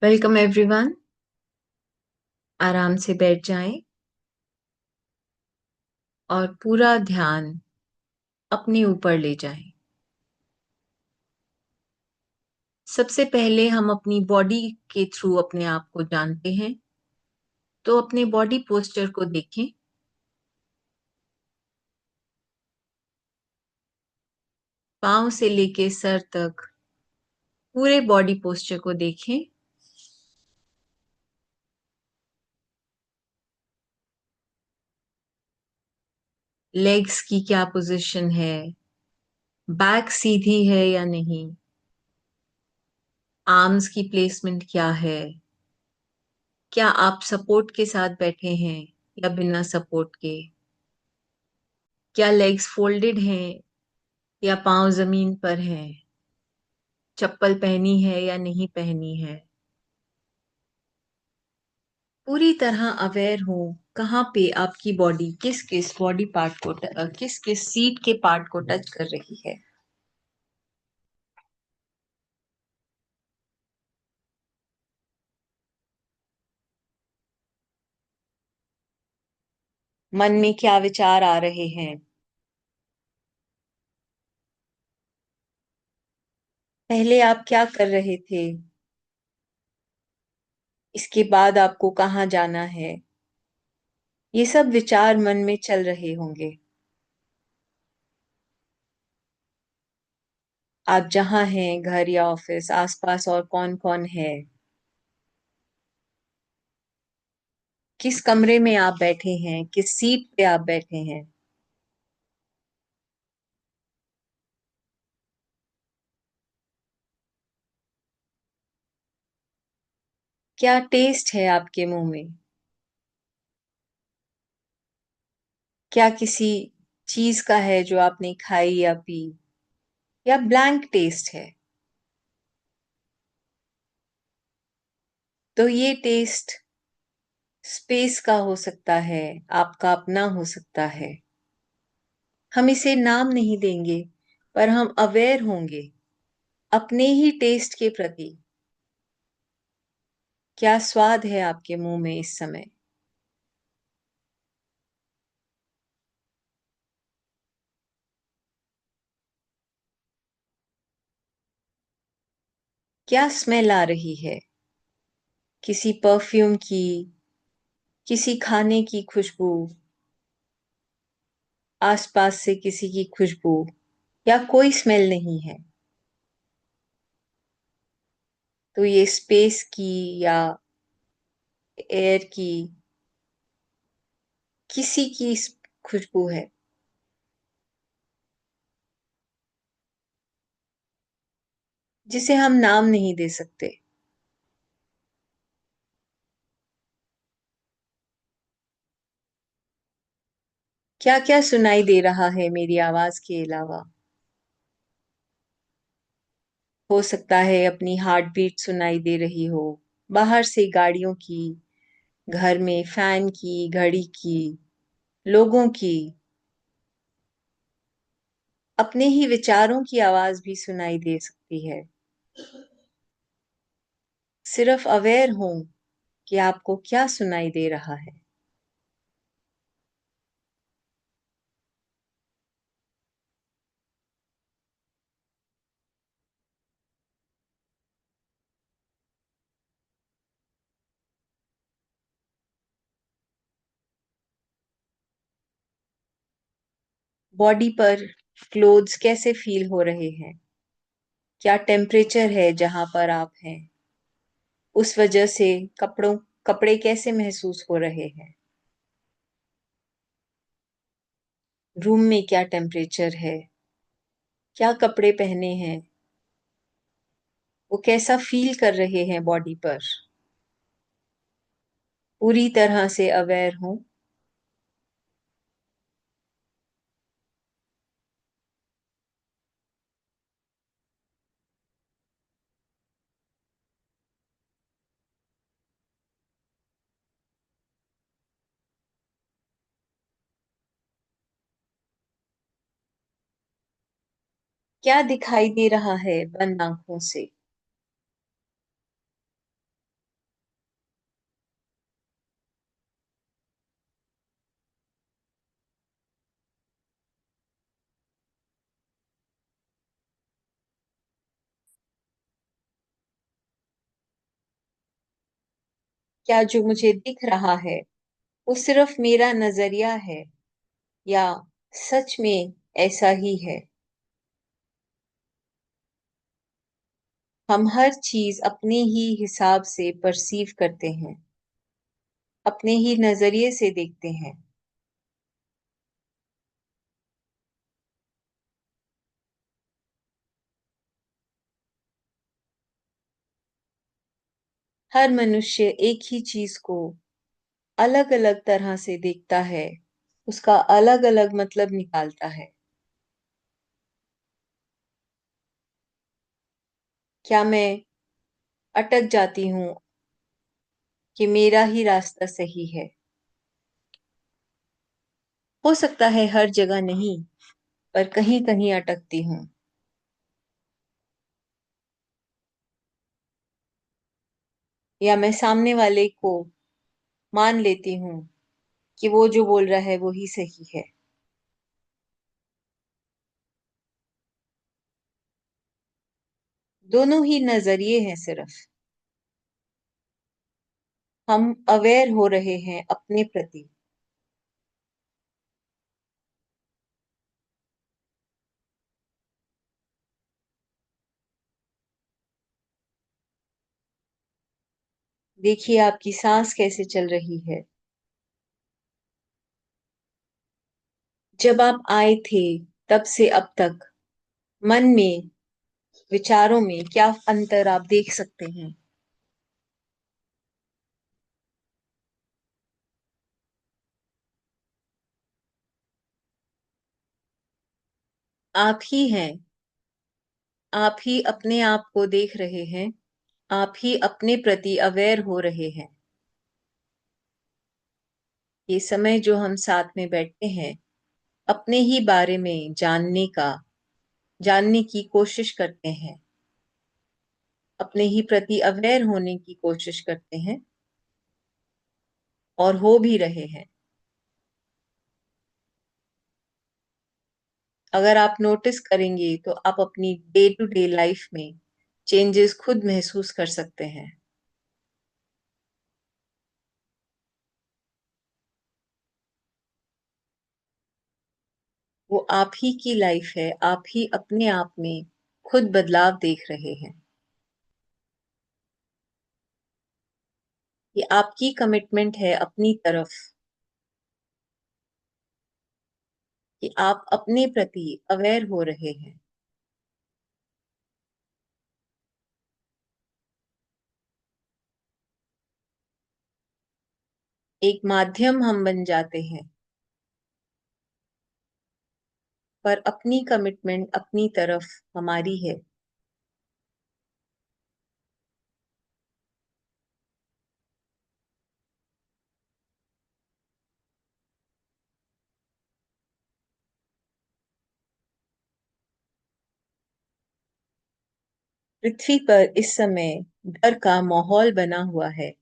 Welcome everyone. आराम से बैठ जाएं और पूरा ध्यान अपने ऊपर ले जाएं। सबसे पहले हम अपनी बॉडी के थ्रू अपने आप को जानते हैं, तो अपने बॉडी पोस्चर को देखें। पांव से लेके सर तक पूरे बॉडी पोस्चर को देखें। लेग्स की क्या पोजीशन है, बैक सीधी है या नहीं, आर्म्स की प्लेसमेंट क्या है, क्या आप सपोर्ट के साथ बैठे हैं या बिना सपोर्ट के, क्या लेग्स फोल्डेड हैं या पांव जमीन पर हैं, चप्पल पहनी है या नहीं पहनी है। पूरी तरह अवेयर हो कहाँ पे आपकी बॉडी किस किस बॉडी पार्ट को किस किस सीट के पार्ट को टच कर रही है। मन में क्या विचार आ रहे हैं, पहले आप क्या कर रहे थे, इसके बाद आपको कहाँ जाना है। ये सब विचार मन में चल रहे होंगे। आप जहाँ हैं, घर या ऑफिस, आसपास और कौन कौन है, किस कमरे में आप बैठे हैं, किस सीट पे आप बैठे हैं, क्या टेस्ट है आपके मुंह में, क्या किसी चीज का है जो आपने खाई या पी, या ब्लैंक टेस्ट है। तो ये टेस्ट स्पेस का हो सकता है, आपका अपना हो सकता है। हम इसे नाम नहीं देंगे, पर हम अवेयर होंगे अपने ही टेस्ट के प्रति। क्या स्वाद है आपके मुंह में इस समय, क्या स्मेल आ रही है, किसी परफ्यूम की, किसी खाने की खुशबू, आसपास से किसी की खुशबू, या कोई स्मेल नहीं है। तो ये स्पेस की या एयर की, किसी की खुशबू है जिसे हम नाम नहीं दे सकते। क्या क्या सुनाई दे रहा है मेरी आवाज के अलावा। हो सकता है अपनी हार्ट बीट सुनाई दे रही हो, बाहर से गाड़ियों की, घर में फैन की, घड़ी की, लोगों की, अपने ही विचारों की आवाज भी सुनाई दे सकती है। सिर्फ अवेयर हो कि आपको क्या सुनाई दे रहा है। बॉडी पर क्लोथ्स कैसे फील हो रहे हैं, क्या टेम्परेचर है जहां पर आप हैं, उस वजह से कपड़े कैसे महसूस हो रहे हैं। रूम में क्या टेम्परेचर है, क्या कपड़े पहने हैं, वो कैसा फील कर रहे हैं बॉडी पर। पूरी तरह से अवेयर हूं। क्या दिखाई दे रहा है बंद आंखों से, क्या जो मुझे दिख रहा है वो सिर्फ मेरा नजरिया है, या सच में ऐसा ही है? हम हर चीज अपने ही हिसाब से परसीव करते हैं, अपने ही नजरिए से देखते हैं। हर मनुष्य एक ही चीज को अलग अलग तरह से देखता है, उसका अलग अलग मतलब निकालता है। क्या मैं अटक जाती हूँ कि मेरा ही रास्ता सही है? हो सकता है हर जगह नहीं, पर कहीं कहीं अटकती हूँ। या मैं सामने वाले को मान लेती हूँ कि वो जो बोल रहा है वो ही सही है। दोनों ही नजरिए हैं सिर्फ। हम अवेयर हो रहे हैं अपने प्रति। देखिए आपकी सांस कैसे चल रही है। जब आप आए थे तब से अब तक मन में, विचारों में क्या अंतर आप देख सकते हैं? आप ही हैं। आप ही अपने आप को देख रहे हैं। आप ही अपने प्रति अवेयर हो रहे हैं। ये समय जो हम साथ में बैठते हैं, अपने ही बारे में जानने की कोशिश करते हैं, अपने ही प्रति अवेयर होने की कोशिश करते हैं, और हो भी रहे हैं। अगर आप नोटिस करेंगे तो आप अपनी डे टू डे लाइफ में चेंजेस खुद महसूस कर सकते हैं। वो आप ही की लाइफ है। आप ही अपने आप में खुद बदलाव देख रहे हैं। ये आपकी कमिटमेंट है अपनी तरफ, कि आप अपने प्रति अवेयर हो रहे हैं। एक माध्यम हम बन जाते हैं, पर अपनी कमिटमेंट अपनी तरफ हमारी है। पृथ्वी पर इस समय डर का माहौल बना हुआ है।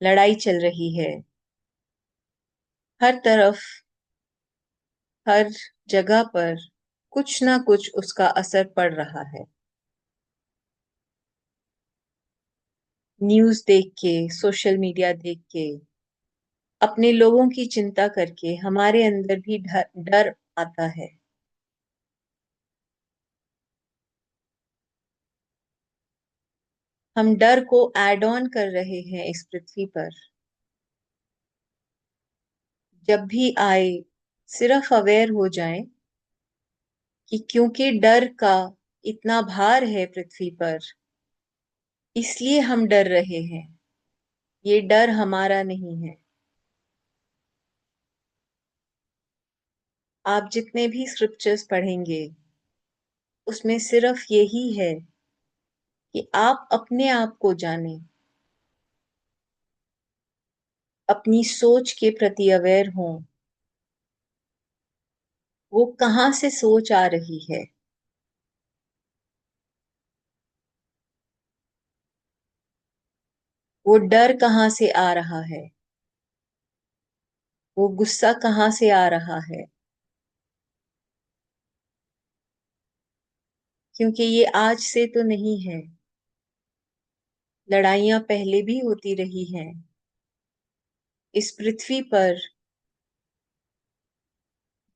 लड़ाई चल रही है हर तरफ, हर जगह पर कुछ ना कुछ उसका असर पड़ रहा है। न्यूज़ देख के, सोशल मीडिया देख के, अपने लोगों की चिंता करके हमारे अंदर भी डर डर आता है। हम डर को ऐड ऑन कर रहे हैं इस पृथ्वी पर। जब भी आए, सिर्फ अवेयर हो जाएं कि क्योंकि डर का इतना भार है पृथ्वी पर, इसलिए हम डर रहे हैं। ये डर हमारा नहीं है। आप जितने भी स्क्रिप्चर्स पढ़ेंगे, उसमें सिर्फ यही है कि आप अपने आप को जानें, अपनी सोच के प्रति अवेयर हों। वो कहाँ से सोच आ रही है? वो डर कहाँ से आ रहा है? वो गुस्सा कहाँ से आ रहा है? क्योंकि ये आज से तो नहीं है। लड़ाइयाँ पहले भी होती रही हैं। इस पृथ्वी पर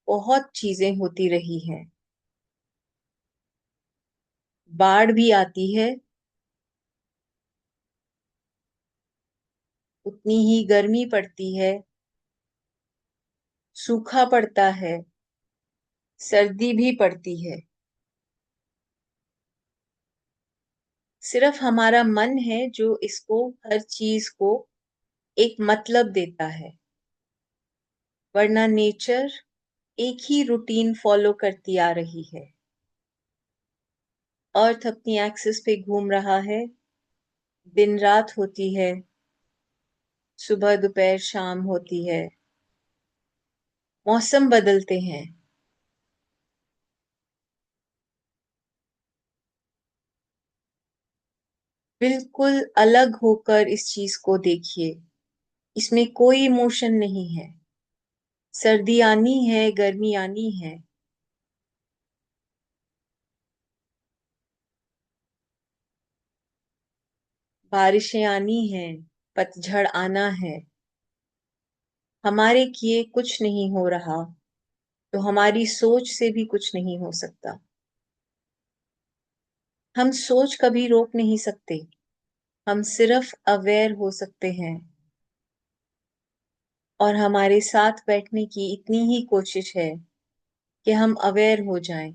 बहुत चीजें होती रही हैं। बाढ़ भी आती है, उतनी ही गर्मी पड़ती है, सूखा पड़ता है, सर्दी भी पड़ती है। सिर्फ हमारा मन है जो इसको, हर चीज को एक मतलब देता है। वरना नेचर एक ही रूटीन फॉलो करती आ रही है। अर्थ अपनी एक्सिस पे घूम रहा है। दिन रात होती है, सुबह दोपहर शाम होती है, मौसम बदलते हैं। बिल्कुल अलग होकर इस चीज को देखिए। इसमें कोई इमोशन नहीं है। सर्दी आनी है, गर्मी आनी है, बारिशें आनी हैं, पतझड़ आना है। हमारे किए कुछ नहीं हो रहा, तो हमारी सोच से भी कुछ नहीं हो सकता। हम सोच कभी रोक नहीं सकते। हम सिर्फ अवेयर हो सकते हैं। और हमारे साथ बैठने की इतनी ही कोशिश है कि हम अवेयर हो जाएं।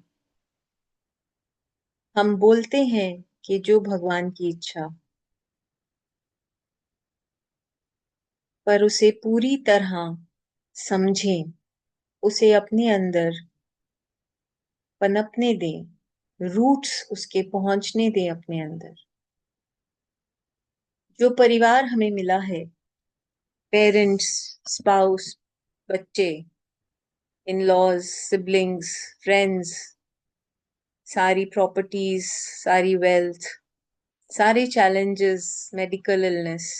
हम बोलते हैं कि जो भगवान की इच्छा, पर उसे पूरी तरह समझें, उसे अपने अंदर पनपने दें, रूट्स उसके पहुंचने दें अपने अंदर। जो परिवार हमें मिला है, पेरेंट्स, स्पाउस, बच्चे, इन लॉज, सिबलिंग्स, फ्रेंड्स, सारी प्रॉपर्टीज, सारी वेल्थ, सारे चैलेंजेस, मेडिकल इलनेस,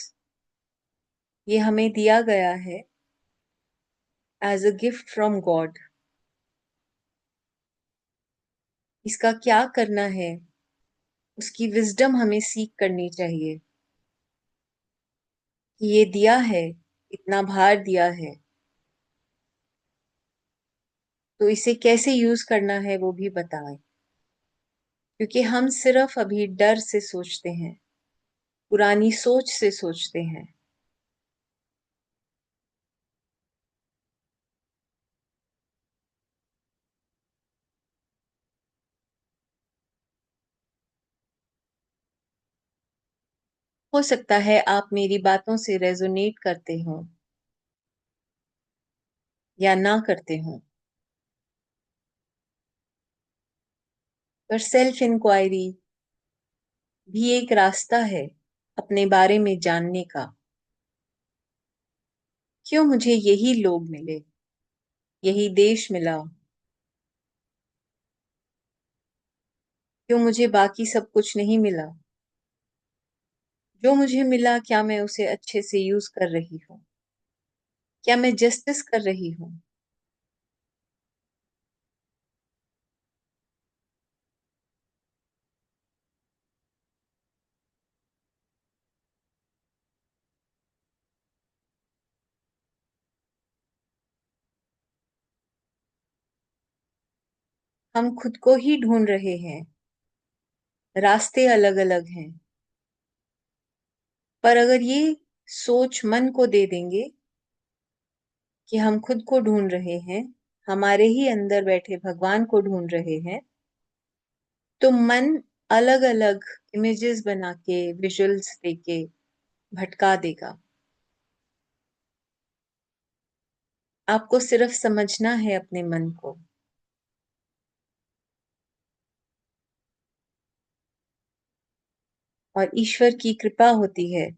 ये हमें दिया गया है as a gift from God. इसका क्या करना है, उसकी विजडम हमें सीख करनी चाहिए कि ये दिया है, इतना भार दिया है, तो इसे कैसे यूज करना है वो भी बताएं। क्योंकि हम सिर्फ अभी डर से सोचते हैं, पुरानी सोच से सोचते हैं। हो सकता है आप मेरी बातों से रेजोनेट करते हो या ना करते हो, पर सेल्फ इंक्वायरी भी एक रास्ता है अपने बारे में जानने का। क्यों मुझे यही लोग मिले, यही देश मिला? क्यों मुझे बाकी सब कुछ नहीं मिला? जो मुझे मिला, क्या मैं उसे अच्छे से यूज कर रही हूँ? क्या मैं जस्टिस कर रही हूँ? हम खुद को ही ढूंढ रहे हैं। रास्ते अलग अलग हैं। पर अगर ये सोच मन को दे देंगे कि हम खुद को ढूंढ रहे हैं, हमारे ही अंदर बैठे भगवान को ढूंढ रहे हैं, तो मन अलग अलग इमेजेस बना के, विजुअल्स देके भटका देगा। आपको सिर्फ समझना है अपने मन को। और ईश्वर की कृपा होती है,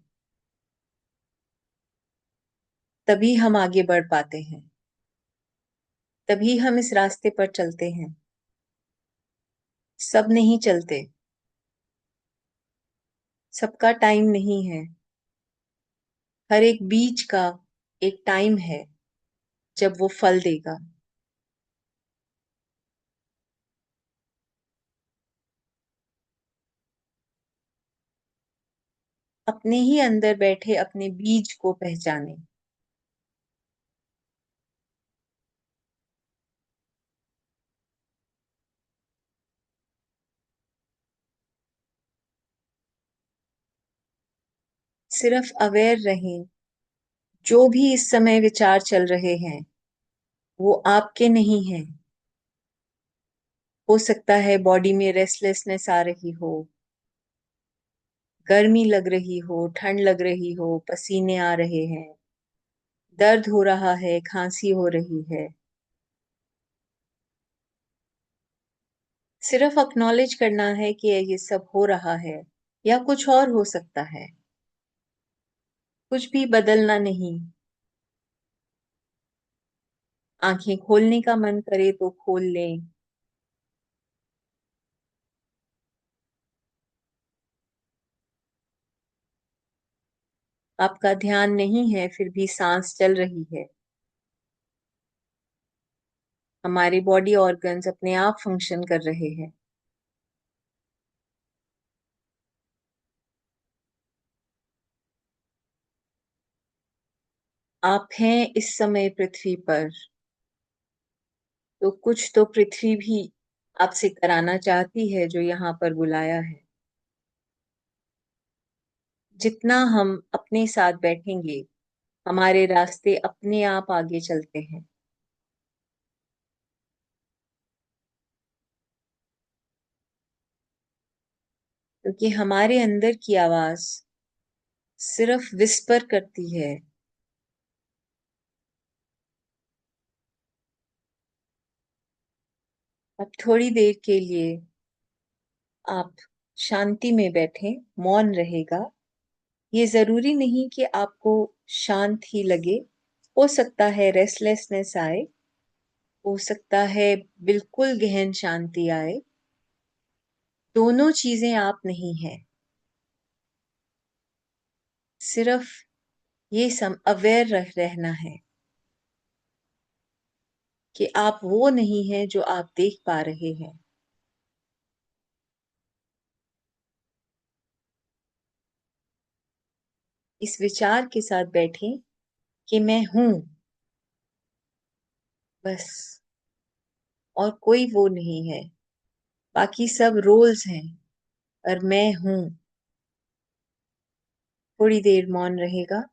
तभी हम आगे बढ़ पाते हैं। तभी हम इस रास्ते पर चलते हैं। सब नहीं चलते। सबका टाइम नहीं है। हर एक बीज का एक टाइम है जब वो फल देगा। अपने ही अंदर बैठे अपने बीज को पहचाने। सिर्फ अवेयर रहें, जो भी इस समय विचार चल रहे हैं वो आपके नहीं हैं। हो सकता है बॉडी में रेस्टलेसनेस आ रही हो, गर्मी लग रही हो, ठंड लग रही हो, पसीने आ रहे हैं, दर्द हो रहा है, खांसी हो रही है। सिर्फ अक्नॉलेज करना है कि ये सब हो रहा है, या कुछ और हो सकता है। कुछ भी बदलना नहीं। आंखें खोलने का मन करे तो खोल लें। आपका ध्यान नहीं है फिर भी सांस चल रही है। हमारे बॉडी ऑर्गन्स अपने आप फंक्शन कर रहे हैं। आप हैं इस समय पृथ्वी पर, तो कुछ तो पृथ्वी भी आपसे कराना चाहती है जो यहाँ पर बुलाया है। जितना हम अपने साथ बैठेंगे हमारे रास्ते अपने आप आगे चलते हैं। क्योंकि हमारे अंदर की आवाज सिर्फ विस्पर करती है। अब थोड़ी देर के लिए आप शांति में बैठें, मौन रहेगा। ये जरूरी नहीं कि आपको शांत ही लगे। हो सकता है रेस्टलेसनेस आए, हो सकता है बिल्कुल गहन शांति आए। दोनों चीजें आप नहीं हैं। सिर्फ ये सम अवेयर रहना है कि आप वो नहीं हैं जो आप देख पा रहे हैं। इस विचार के साथ बैठें कि मैं हूं, बस। और कोई वो नहीं है, बाकी सब रोल्स हैं, और मैं हूं। थोड़ी देर मौन रहेगा।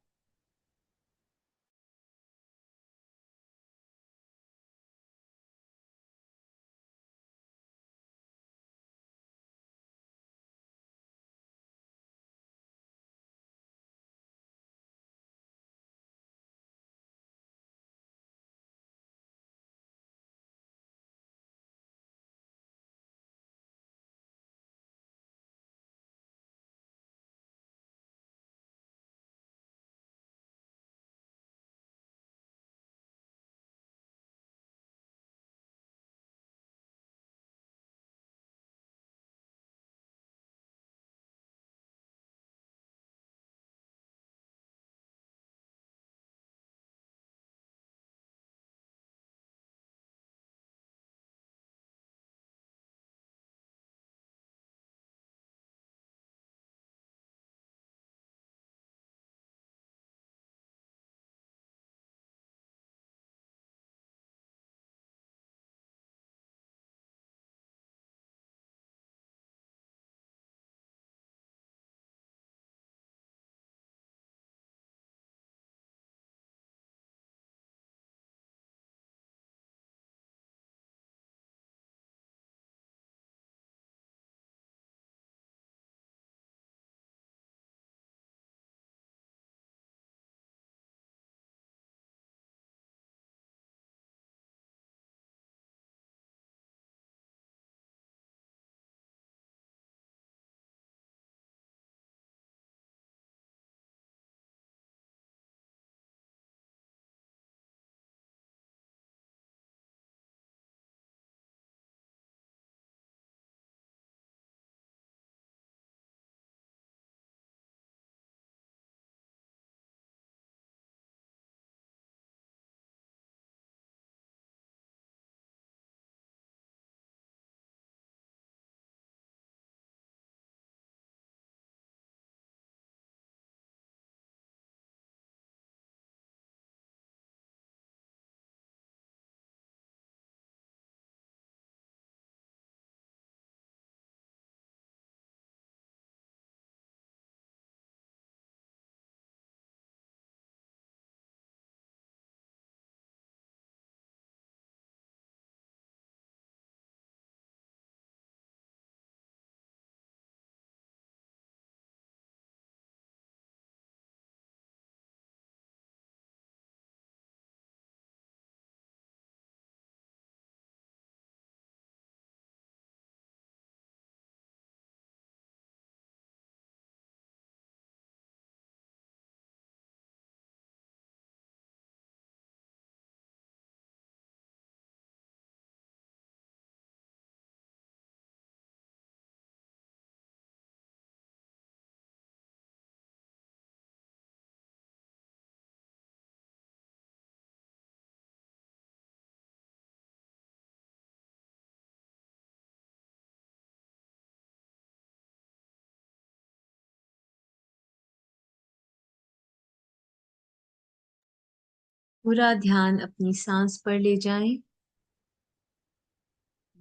पूरा ध्यान अपनी सांस पर ले जाएं।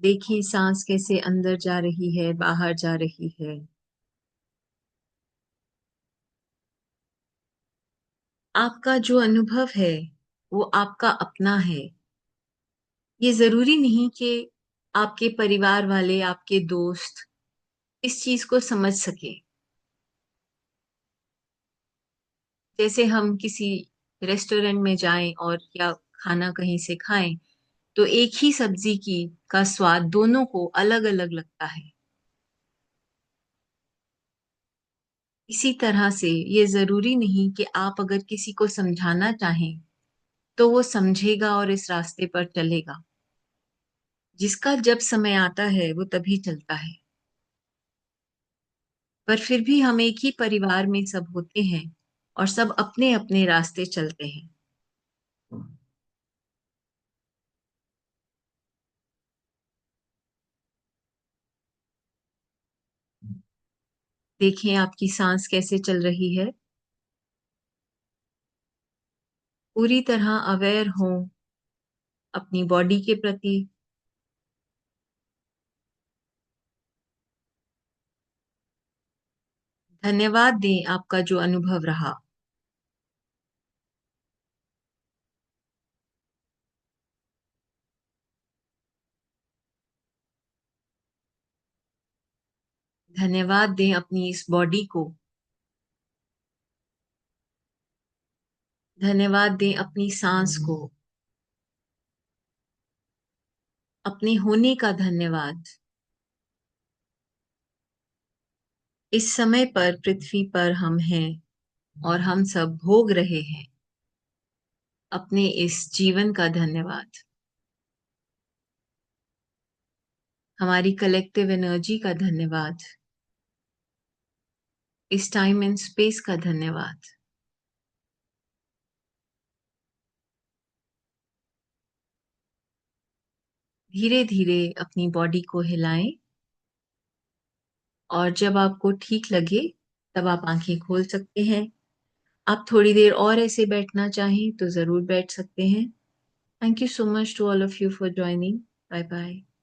देखिए सांस कैसे अंदर जा रही है, बाहर जा रही है। आपका जो अनुभव है वो आपका अपना है। ये जरूरी नहीं कि आपके परिवार वाले, आपके दोस्त इस चीज को समझ सके। जैसे हम किसी रेस्टोरेंट में जाएं और या खाना कहीं से खाएं, तो एक ही सब्जी की का स्वाद दोनों को अलग अलग लगता है। इसी तरह से ये जरूरी नहीं कि आप अगर किसी को समझाना चाहें तो वो समझेगा और इस रास्ते पर चलेगा। जिसका जब समय आता है वो तभी चलता है। पर फिर भी हम एक ही परिवार में सब होते हैं और सब अपने अपने रास्ते चलते हैं। देखें आपकी सांस कैसे चल रही है। पूरी तरह अवेयर हो अपनी बॉडी के प्रति। धन्यवाद दें आपका जो अनुभव रहा। धन्यवाद दें अपनी इस बॉडी को। धन्यवाद दें अपनी सांस को। अपने होने का धन्यवाद। इस समय पर पृथ्वी पर हम हैं और हम सब भोग रहे हैं अपने इस जीवन का धन्यवाद। हमारी कलेक्टिव एनर्जी का धन्यवाद। इस टाइम एंड स्पेस का धन्यवाद। धीरे धीरे अपनी बॉडी को हिलाएं और जब आपको ठीक लगे तब आप आंखें खोल सकते हैं। आप थोड़ी देर और ऐसे बैठना चाहें तो जरूर बैठ सकते हैं। Thank you so much to all of you for joining. Bye bye.